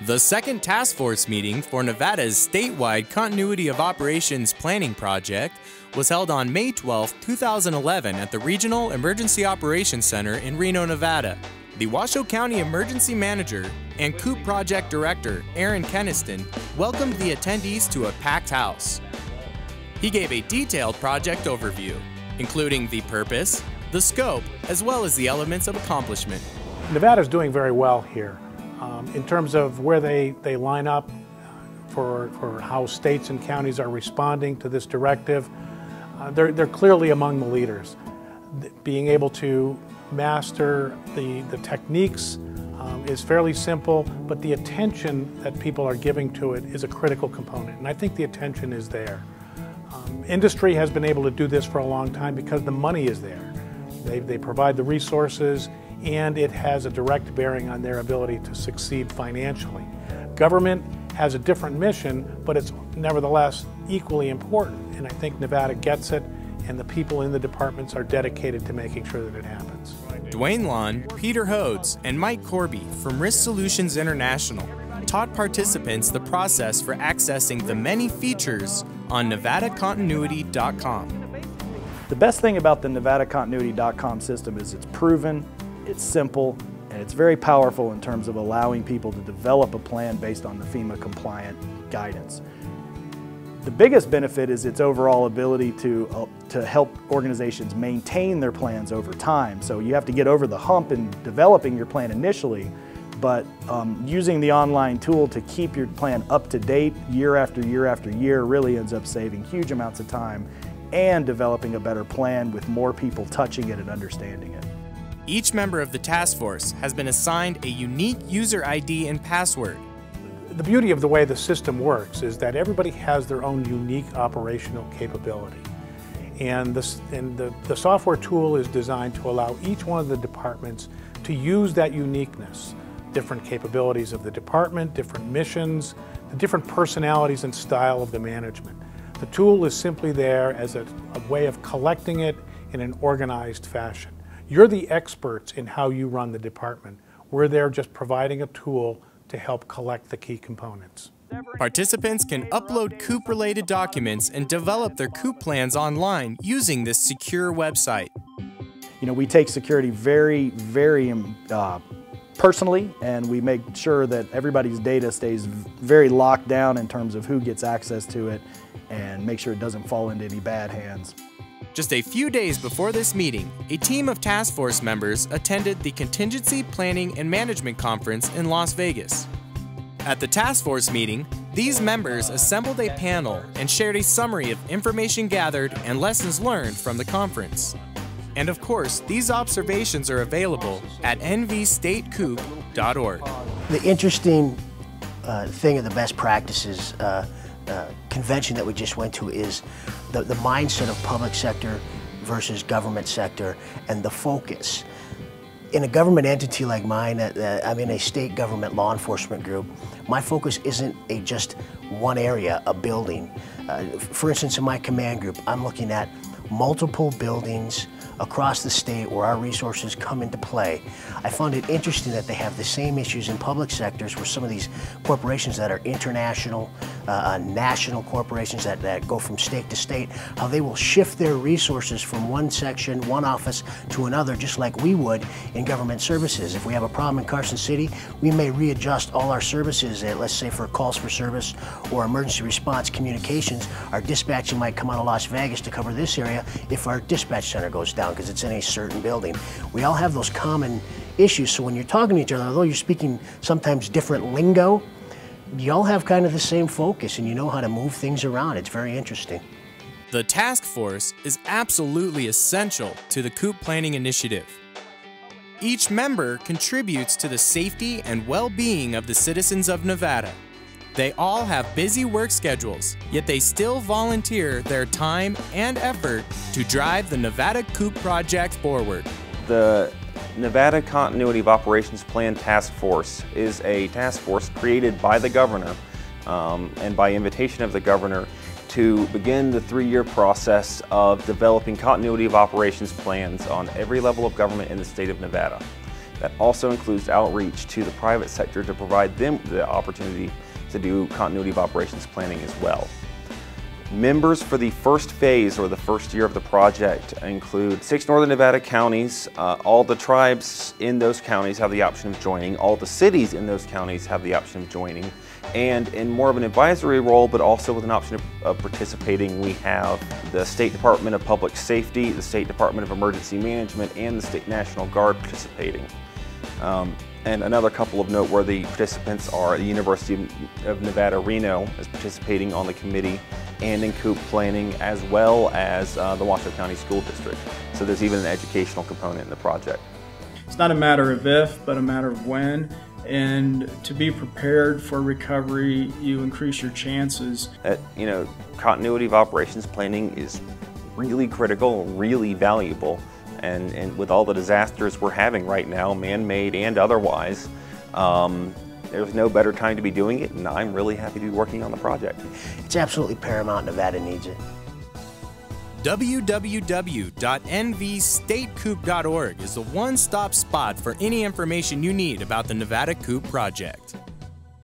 The second task force meeting for Nevada's statewide Continuity of Operations Planning Project was held on May 12, 2011 at the Regional Emergency Operations Center in Reno, Nevada. The Washoe County Emergency Manager and COOP Project Director, Aaron Keniston, welcomed the attendees to a packed house. He gave a detailed project overview, including the purpose, the scope, as well as the elements of accomplishment. Nevada's doing very well here. In terms of where they line up for how states and counties are responding to this directive, they're clearly among the leaders. Being able to master the techniques is fairly simple, but the attention that people are giving to it is a critical component, and I think the attention is there. Industry has been able to do this for a long time because the money is there. They provide the resources, and it has a direct bearing on their ability to succeed financially. Government has a different mission, but it's nevertheless equally important, and I think Nevada gets it, and the people in the departments are dedicated to making sure that it happens. Dwayne Lawn, Peter Hodes, and Mike Corby from Risk Solutions International taught participants the process for accessing the many features on NevadaContinuity.com. The best thing about the NevadaContinuity.com system is it's proven, it's simple, and it's very powerful in terms of allowing people to develop a plan based on the FEMA compliant guidance. The biggest benefit is its overall ability to help organizations maintain their plans over time. So you have to get over the hump in developing your plan initially, but using the online tool to keep your plan up to date year after year after year really ends up saving huge amounts of time and developing a better plan with more people touching it and understanding it. Each member of the task force has been assigned a unique user ID and password. The beauty of the way the system works is that everybody has their own unique operational capability. And the software tool is designed to allow each one of the departments to use that uniqueness, different capabilities of the department, different missions, the different personalities and style of the management. The tool is simply there as a way of collecting it in an organized fashion. You're the experts in how you run the department. We're there just providing a tool to help collect the key components. Participants can upload COOP-related documents and develop their COOP plans online using this secure website. You know, we take security very, very personally, and we make sure that everybody's data stays very locked down in terms of who gets access to it and make sure it doesn't fall into any bad hands. Just a few days before this meeting, a team of task force members attended the Contingency Planning and Management Conference in Las Vegas. At the task force meeting, these members assembled a panel and shared a summary of information gathered and lessons learned from the conference. And of course, these observations are available at nvstatecoop.org. The interesting thing of the best practices convention that we just went to is the mindset of public sector versus government sector and the focus. In a government entity like mine, I'm in a state government law enforcement group, my focus isn't just one area, a building. For instance, in my command group, I'm looking at multiple buildings across the state where our resources come into play. I found it interesting that they have the same issues in public sectors where some of these corporations that are international, national corporations that go from state to state, how they will shift their resources from one section, one office to another, just like we would in government services. If we have a problem in Carson City, we may readjust all our services, let's say for calls for service or emergency response communications. Our dispatching might come out of Las Vegas to cover this area if our dispatch center goes down because it's in a certain building. We all have those common issues, so when you're talking to each other, although you're speaking sometimes different lingo, you all have kind of the same focus and you know how to move things around. It's very interesting. The task force is absolutely essential to the COOP planning initiative. Each member contributes to the safety and well-being of the citizens of Nevada. They all have busy work schedules, yet they still volunteer their time and effort to drive the Nevada COOP project forward. The Nevada Continuity of Operations Plan Task Force is a task force created by the governor and by invitation of the governor to begin the 3-year process of developing continuity of operations plans on every level of government in the state of Nevada. That also includes outreach to the private sector to provide them the opportunity to do continuity of operations planning as well. Members for the first phase, or the first year of the project, include 6 northern Nevada counties. All the tribes in those counties have the option of joining. All the cities in those counties have the option of joining. And in more of an advisory role, but also with an option of participating, we have the State Department of Public Safety, the State Department of Emergency Management, and the State National Guard participating. And another couple of noteworthy participants are the University of Nevada, Reno is participating on the committee and in COOP planning, as well as the Washoe County School District. So there's even an educational component in the project. It's not a matter of if, but a matter of when. And to be prepared for recovery, you increase your chances. Continuity of operations planning is really critical, really valuable. And with all the disasters we're having right now, man-made and otherwise, there's no better time to be doing it, and I'm really happy to be working on the project. It's absolutely paramount. Nevada needs it. www.nvstatecoop.org is the one-stop spot for any information you need about the Nevada COOP project.